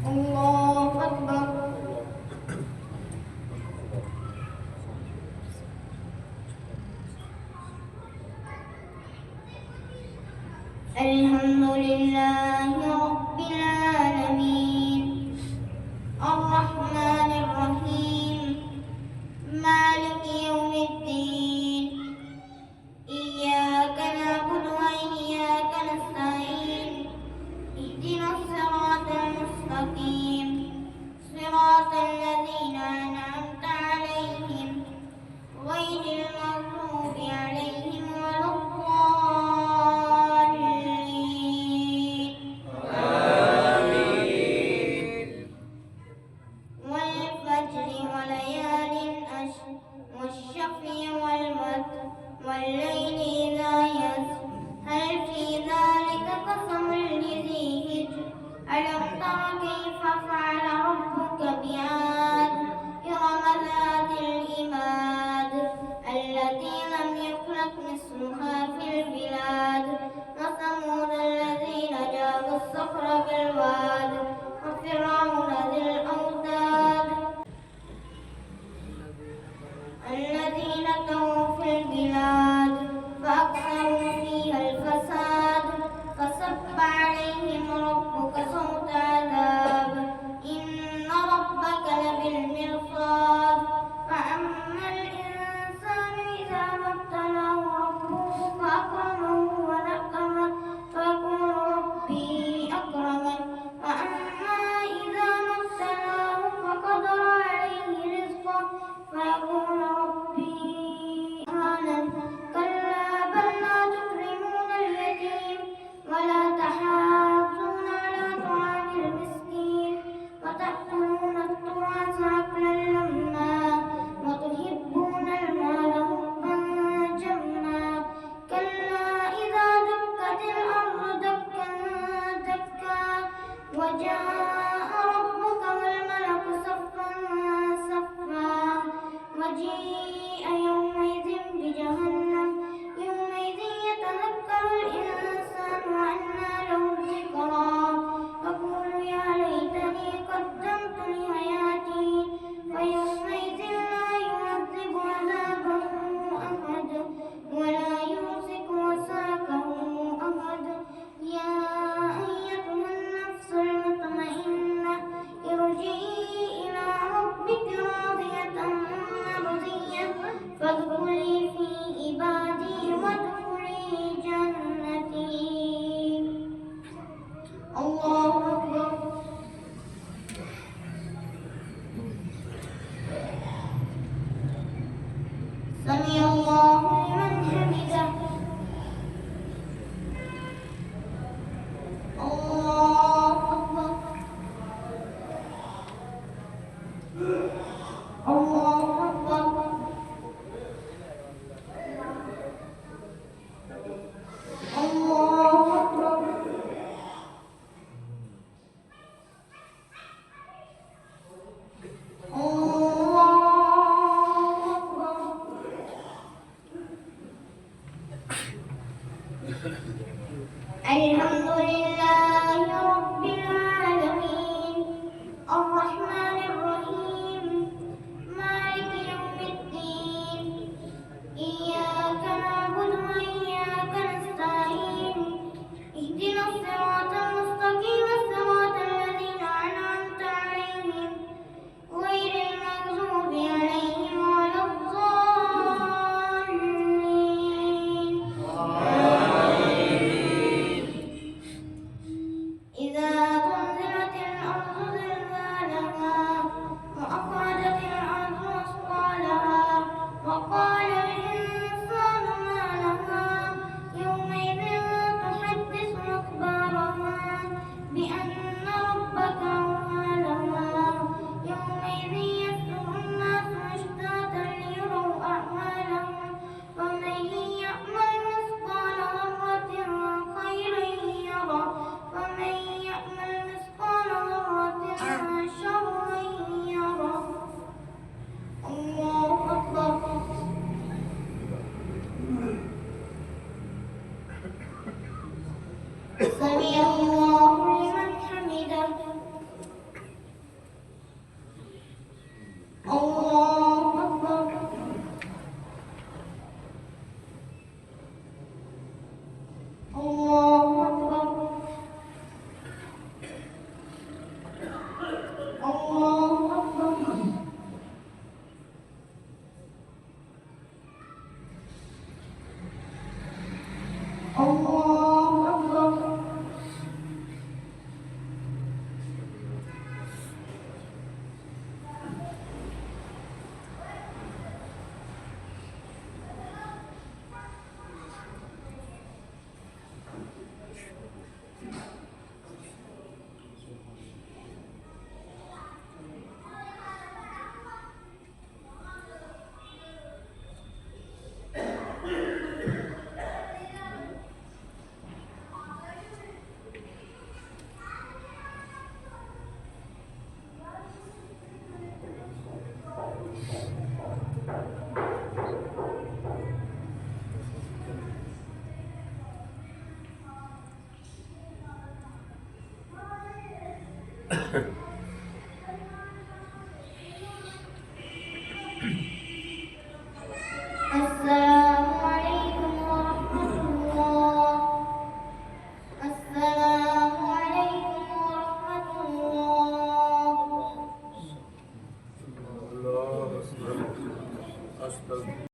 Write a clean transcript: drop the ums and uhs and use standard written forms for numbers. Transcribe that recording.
الله أكبر. الحمد لله رب العالمين الرحمن الرحيم مالك يوم الدين إياك نعبد وإياك نستعين اهدنا الصراط المستقيم صراط الذين أنعمت عليهم غير المغضوب عليهم ولا الضالين. والفجر وليال عشر والشفع والوتر والليل إذا يسر هل في ذلك قسم لذي حجر ألم تر كيف فعل ربك بعاد إرم ذات العماد التي لم يخلق مثلها في البلاد وثمود الذين جابوا الصخر بالواد وفرعون ذي الأوتاد الذين طغوا في البلاد فأكثروا فيها الفساد فصب عليهم ربك صوت عذاب إن ربك لبالمرصاد فأما الإنسان إذا ما ابتلاه ربه فأكرمه ونعمه فيقول ربي أكرمن وأما إذا ما ابتلاه فقدر عليه رزقه فيقول ربي أهانن كلا بل لا تكرمون اليتيم ولا تحاضون على طعام المسكين وتأكلون التراث أكلا لما وتحبون المال حبا جما كلا إذا دكت الأرض دكا دكا وجاء ربك والملك صفا صفا وجيء يومئذ بجهنم يومئذ يتذكر الإنسان وأنى له الذكرى يقول يا ليتني قدمت لحياتي فيومئذ لا يعذب عذابه أحد ولا يوثق وثاقه أحد يا أيتها النفس المطمئنة